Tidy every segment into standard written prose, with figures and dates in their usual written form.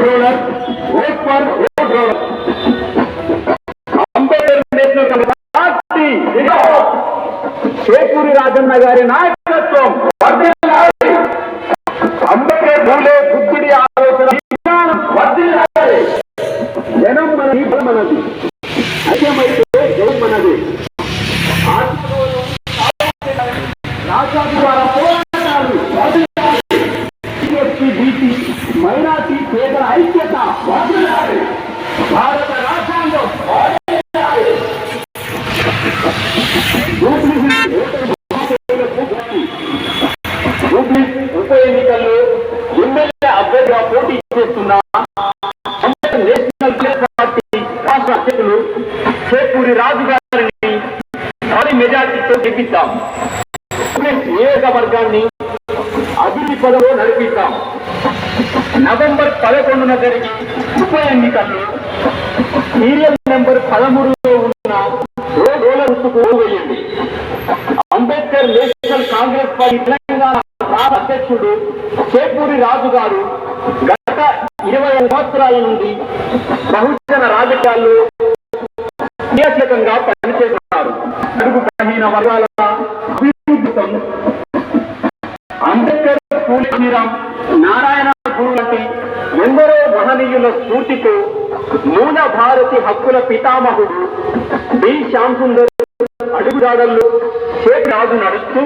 Roller, vote for road roller. Ambedkar national party शेखूरी राजन्न गारी नायकत्వం వర్ధిల్లాలి। అంబేద్కర్ భూలే బుద్ధుడి ఆలోచన విజ్ఞానం వర్ధిల్లాలి। జనం మనది బలం మనది, ఐక్యమైతే జయం మనది। రాజ్యాంగ ద్వారా పోరాటాలు వర్ధిల్లాలి। బీసీ మైనార్టీ పేదల ఐక్యత వర్ధిల్లాలి। భారత రాజ్యాంగం ఉప ఎన్నికల్లో ఎమ్మెల్యే అభ్యర్థిగా పోటీ చేస్తున్న నేషనల్ పార్టీ రాష్ట్ర అధ్యక్షులు షేపూరి రాజు గారిని భారీ మెజార్టీతో గెలిపిద్దాం। నియోజకవర్గాన్ని అభివృద్ధి పదవిలో నడిపిద్దాం। నవంబర్ 11న జరిగే ఉప ఎన్నికల్లో సీరియల్ నెంబర్ 13లో ఉన్న రోలర్ గుర్తుకు వేయండి। అంబేద్కర్ నేషనల్ కాంగ్రెస్ పార్టీ తెలంగాణ రాష్ట్ర అధ్యక్షుడు షేపూరి రాజు గారు గత 20 సంవత్సరాల నుండి బహుజన రాజకీయాల్లో క్రియాశీలకంగా పనిచేస్తున్నారు। అడుగు బలహీన వర్గాల అభివృద్ధి అంబేద్కర్, పూలేశ్వరం, నారాయణ గురు వంటి ఎందరో మహనీయుల స్ఫూర్తితో మూల భారతి హక్కుల పితామహుడు బి శ్యామ్ సుందర్ అడుగుజాడల్లో షేక్ రాజు నడుస్తూ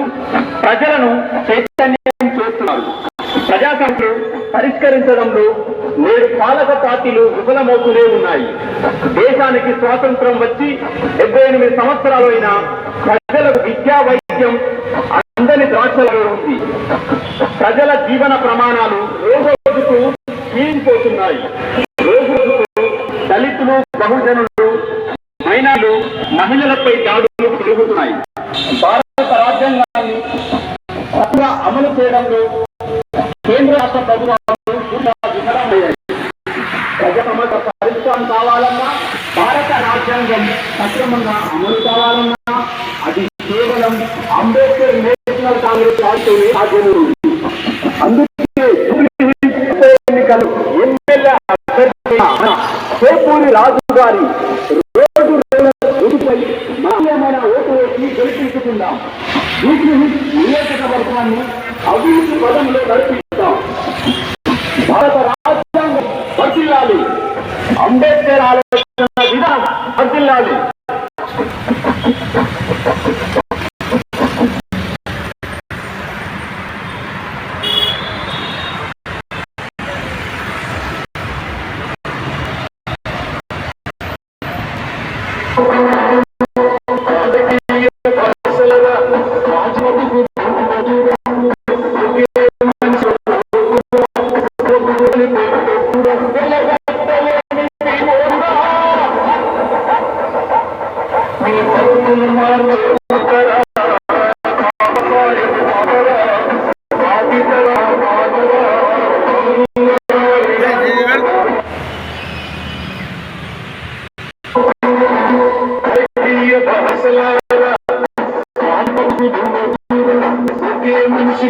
ప్రజలను చైతన్యం చేస్తున్నారు। ప్రజా సమస్యలు పరిష్కరించడంలో నేడు పాలక పార్టీలు విఫలమవుతూనే ఉన్నాయి। దేశానికి స్వాతంత్రం వచ్చి 78 సంవత్సరాలు అయినా ప్రజలకు విద్యా వైద్యం అందని ద్రాక్షలో ఉంది। ప్రజల జీవన ప్రమాణాలు రోజుకు క్షీణిపోతున్నాయి। రోజుకు దళితులు, బహుజనులు, మైనార్టీలు, మహిళలపై దాడులు పెరుగుతున్నాయి। భారత రాజ్యాంగాన్ని అమలు చేయడంలో కేంద్ర రాష్ట్ర ప్రభుత్వాలు విఫలమయ్యాయి। ప్రజా సమస్య పరిష్కారం కావాలన్నా, భారత రాజ్యాంగం సక్రమంగా అమలు కావాలన్నా అది కేవలం అంబేద్కర్ నేషనల్ కాంగ్రెస్ పార్టీని సాధ్యమవుతుంది। అందుకే ఎన్నికలు ఎమ్మెల్యే అభ్యర్థి షేపూరి రాజు గారి రోడ్డుపై నాణ్యమైన ఓటు వేసి గెలిపించుకుందాం। నియోజకవర్గాన్ని అభివృద్ధి పదంలో నడిపిస్తాం। భారత రాజ్యాంగం వర్ధిల్లాలి। అంబేద్కర్ ఆలోచన విధానం వర్ధిల్లాలి। మనిషి